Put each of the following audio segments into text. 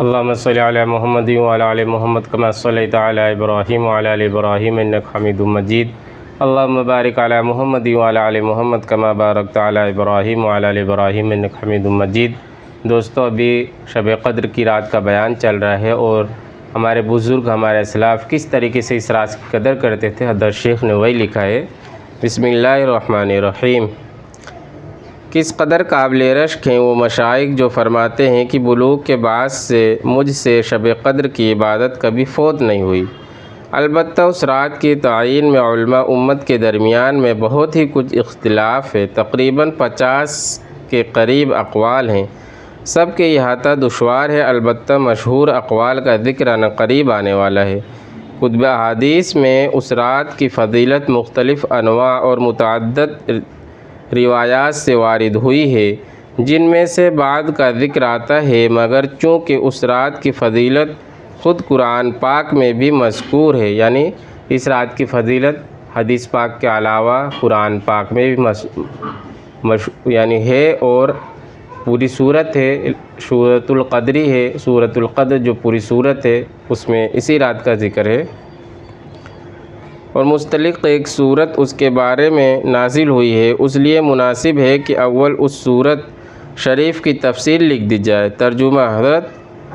اللهم صل علی محمد وعلی آل محمد کما صلیت علی ابراہیم وعلی آل ابراہیم انک حمید مجید۔ اللهم بارک علی محمد وعلی آل محمد کما بارکت علی ابراہیم وعلی آل ابراہیم انک حمید مجید۔ دوستو، ابھی شب قدر کی رات کا بیان چل رہا ہے اور ہمارے بزرگ، ہمارے اسلاف کس طریقے سے اس رات کی قدر کرتے تھے، حضرت شیخ نے وہی لکھا ہے۔ بسم اللہ الرحمن الرحیم۔ کس قدر قابل رشک ہیں وہ مشائخ جو فرماتے ہیں کہ بلوغ کے بعد سے مجھ سے شب قدر کی عبادت کبھی فوت نہیں ہوئی۔ البتہ اس رات کی تعین میں علماء امت کے درمیان میں بہت ہی کچھ اختلاف ہے، تقریباً 50 کے قریب اقوال ہیں۔ سب کے احاطہ دشوار ہے، البتہ مشہور اقوال کا ذکر عنقریب آنے والا ہے۔ کتب احادیث میں اس رات کی فضیلت مختلف انواع اور متعدد روایات سے وارد ہوئی ہے، جن میں سے بعض کا ذکر آتا ہے، مگر چونکہ اس رات کی فضیلت خود قرآن پاک میں بھی مذکور ہے، یعنی اس رات کی فضیلت حدیث پاک کے علاوہ قرآن پاک میں بھی ہے، اور پوری صورت ہے، سورۃ القدری ہے، سورۃ القدر جو پوری صورت ہے اس میں اسی رات کا ذکر ہے، اور مستقل ایک صورت اس کے بارے میں نازل ہوئی ہے۔ اس لیے مناسب ہے کہ اول اس صورت شریف کی تفسیر لکھ دی جائے۔ ترجمہ: حضرت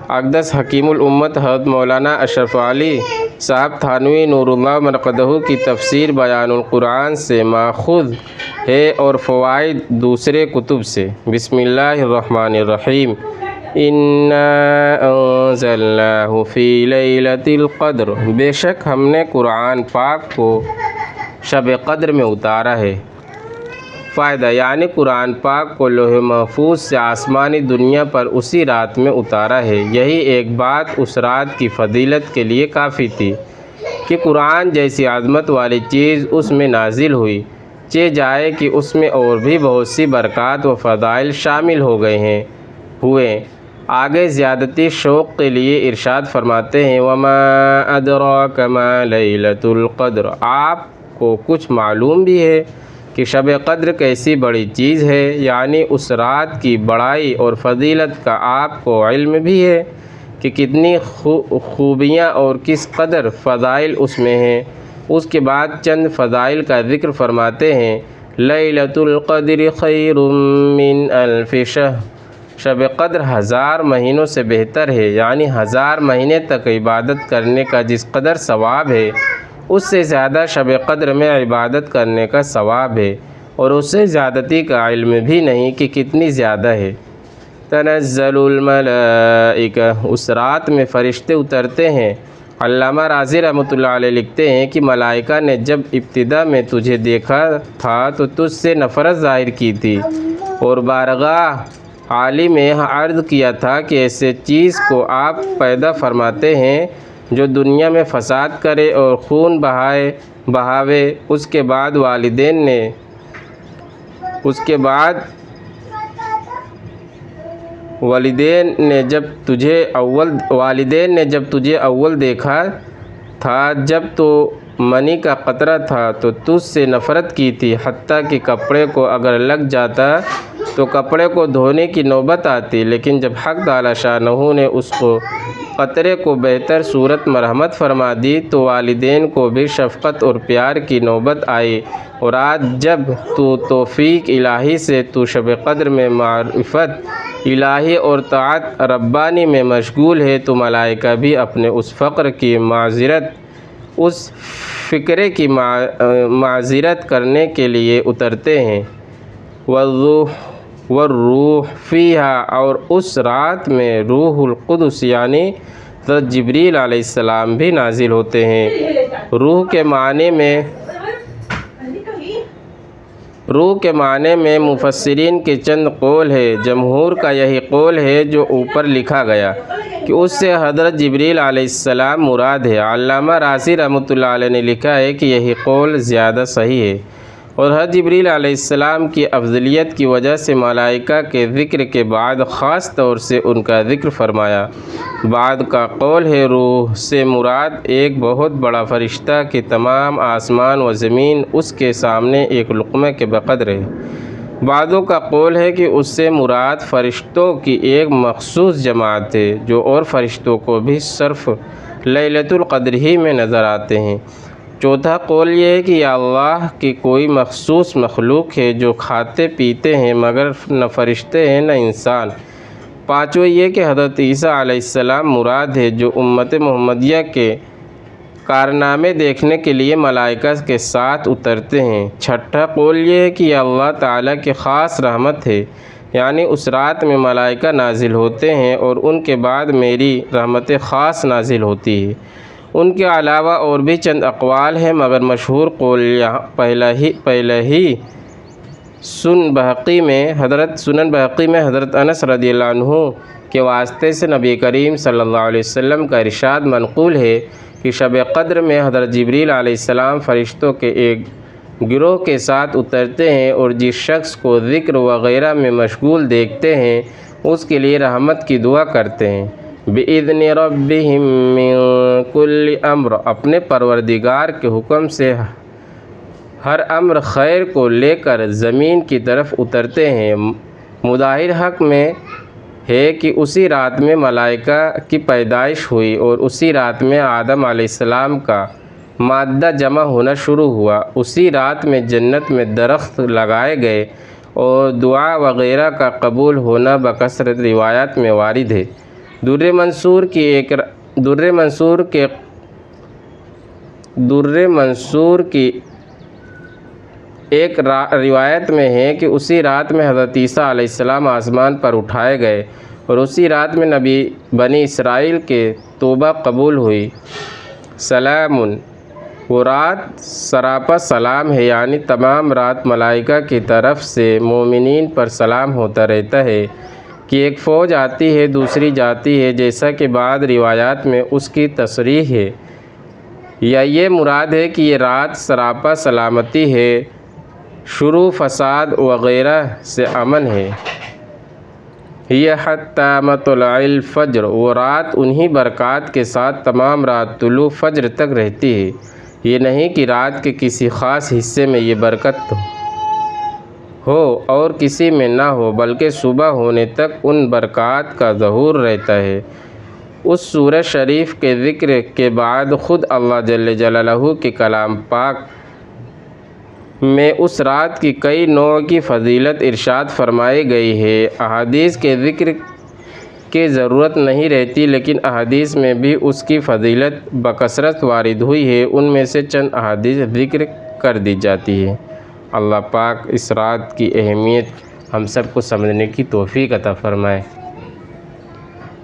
اقدس حکیم الامت حضرت مولانا اشرف علی صاحب تھانوی نور اللہ مرقدہ کی تفسیر بیان القرآن سے ماخوذ ہے اور فوائد دوسرے کتب سے۔ بسم اللہ الرحمن الرحیم۔ اِنَّا أَنزَلْنَاهُ فِي لَيْلَةِ الْقَدْرِ، بے شک ہم نے قرآن پاک کو شب قدر میں اتارا ہے۔ فائدہ: یعنی قرآن پاک کو لوح محفوظ سے آسمانی دنیا پر اسی رات میں اتارا ہے۔ یہی ایک بات اس رات کی فضیلت کے لیے کافی تھی کہ قرآن جیسی عظمت والی چیز اس میں نازل ہوئی، چہ جائے کہ اس میں اور بھی بہت سی برکات و فضائل شامل ہوئے۔ آگے زیادتی شوق کے لیے ارشاد فرماتے ہیں: وَمَا أَدْرَاكَ مَا لَيْلَةُ الْقَدْرِ، آپ کو کچھ معلوم بھی ہے کہ شب قدر کیسی بڑی چیز ہے، یعنی اس رات کی بڑائی اور فضیلت کا آپ کو علم بھی ہے کہ کتنی خوبیاں اور کس قدر فضائل اس میں ہیں۔ اس کے بعد چند فضائل کا ذکر فرماتے ہیں: لَيْلَةُ الْقَدْرِ خَيْرٌ مِّنْ أَلْفِ شَهْرٍ، شب قدر 1000 مہینوں سے بہتر ہے، یعنی 1000 مہینے تک عبادت کرنے کا جس قدر ثواب ہے، اس سے زیادہ شب قدر میں عبادت کرنے کا ثواب ہے، اور اس سے زیادتی کا علم بھی نہیں کہ کتنی زیادہ ہے۔ تنزل الملائکہ، اس رات میں فرشتے اترتے ہیں۔ علامہ رازی رحمۃ اللہ علیہ لکھتے ہیں کہ ملائکہ نے جب ابتدا میں تجھے دیکھا تھا تو تجھ سے نفرت ظاہر کی تھی، اور بارگاہ عالی میں عرض کیا تھا کہ ایسے چیز کو آپ پیدا فرماتے ہیں جو دنیا میں فساد کرے اور خون بہاوے۔ اس کے بعد والدین نے جب تجھے اول دیکھا تھا، جب تو منی کا قطرہ تھا، تو تجھ سے نفرت کی تھی، حتیٰ کہ کپڑے کو اگر لگ جاتا تو کپڑے کو دھونے کی نوبت آتی، لیکن جب حق تعالی شانہ نے اس قطرے کو بہتر صورت مرحمت فرما دی تو والدین کو بھی شفقت اور پیار کی نوبت آئی، اور آج جب تو توفیق الہی سے تو شب قدر میں معرفت الہی اور طاعت ربانی میں مشغول ہے، تو ملائکہ بھی اپنے اس فقرے کی معذرت کرنے کے لیے اترتے ہیں۔ والروح فیہا، اور اس رات میں روح القدس یعنی حضرت جبریل علیہ السلام بھی نازل ہوتے ہیں۔ روح کے معنی میں مفسرین کے چند قول ہے۔ جمہور کا یہی قول ہے جو اوپر لکھا گیا کہ اس سے حضرت جبریل علیہ السلام مراد ہے۔ علامہ رازی رحمۃ اللہ علیہ نے لکھا ہے کہ یہی قول زیادہ صحیح ہے، اور حضرت جبریل علیہ السلام کی افضلیت کی وجہ سے ملائکہ کے ذکر کے بعد خاص طور سے ان کا ذکر فرمایا۔ بعد کا قول ہے روح سے مراد ایک بہت بڑا فرشتہ کہ تمام آسمان و زمین اس کے سامنے ایک لقمہ کے بقدر ہے۔ بعضوں کا قول ہے کہ اس سے مراد فرشتوں کی ایک مخصوص جماعت ہے جو اور فرشتوں کو بھی صرف لیلۃ القدر ہی میں نظر آتے ہیں۔ چوتھا قول یہ ہے کہ یا اللہ کی کوئی مخصوص مخلوق ہے جو کھاتے پیتے ہیں مگر نہ فرشتے ہیں نہ انسان۔ پانچویں یہ کہ حضرت عیسیٰ علیہ السلام مراد ہے جو امت محمدیہ کے کارنامے دیکھنے کے لیے ملائکہ کے ساتھ اترتے ہیں۔ چھٹا قول یہ ہے کہ یہ اللہ تعالیٰ کی خاص رحمت ہے، یعنی اس رات میں ملائکہ نازل ہوتے ہیں اور ان کے بعد میری رحمت خاص نازل ہوتی ہے۔ ان کے علاوہ اور بھی چند اقوال ہیں مگر مشہور قول پہلا ہی سنن بہقی میں حضرت انس رضی اللہ عنہ کے واسطے سے نبی کریم صلی اللہ علیہ وسلم کا ارشاد منقول ہے کہ شب قدر میں حضرت جبریل علیہ السلام فرشتوں کے ایک گروہ کے ساتھ اترتے ہیں اور جس شخص کو ذکر وغیرہ میں مشغول دیکھتے ہیں اس کے لیے رحمت کی دعا کرتے ہیں۔ بِإِذْنِ رَبِّهِم مِّن كُلِّ أَمْرٍ، اپنے پروردگار کے حکم سے ہر امر خیر کو لے کر زمین کی طرف اترتے ہیں۔ مظاہر حق میں ہے کہ اسی رات میں ملائکہ کی پیدائش ہوئی اور اسی رات میں آدم علیہ السلام کا مادہ جمع ہونا شروع ہوا۔ اسی رات میں جنت میں درخت لگائے گئے اور دعا وغیرہ کا قبول ہونا بکثرت روایات میں وارد ہے۔ در منصور کی ایک روایت میں ہے کہ اسی رات میں حضرت عیسیٰ علیہ السلام آسمان پر اٹھائے گئے اور اسی رات میں بنی اسرائیل کے توبہ قبول ہوئی۔ سلام، وہ رات سراپا سلام ہے، یعنی تمام رات ملائکہ کی طرف سے مومنین پر سلام ہوتا رہتا ہے کہ ایک فوج آتی ہے دوسری جاتی ہے، جیسا کہ بعض روایات میں اس کی تصریح ہے، یا یہ مراد ہے کہ یہ رات سراپا سلامتی ہے، شرور فساد وغیرہ سے امن ہے۔ یہ حتی مطلع الفجر، وہ رات انہی برکات کے ساتھ تمام رات طلوع فجر تک رہتی ہے۔ یہ نہیں کہ رات کے کسی خاص حصے میں یہ برکت ہو اور کسی میں نہ ہو، بلکہ صبح ہونے تک ان برکات کا ظہور رہتا ہے۔ اس سورہ شریف کے ذکر کے بعد خود اللہ جل جلالہ کے کلام پاک میں اس رات کی کئی نوع کی فضیلت ارشاد فرمائی گئی ہے۔ احادیث کے ذکر کی ضرورت نہیں رہتی، لیکن احادیث میں بھی اس کی فضیلت بکثرت وارد ہوئی ہے، ان میں سے چند احادیث ذکر کر دی جاتی ہیں۔ اللہ پاک اس رات کی اہمیت ہم سب کو سمجھنے کی توفیق عطا فرمائے۔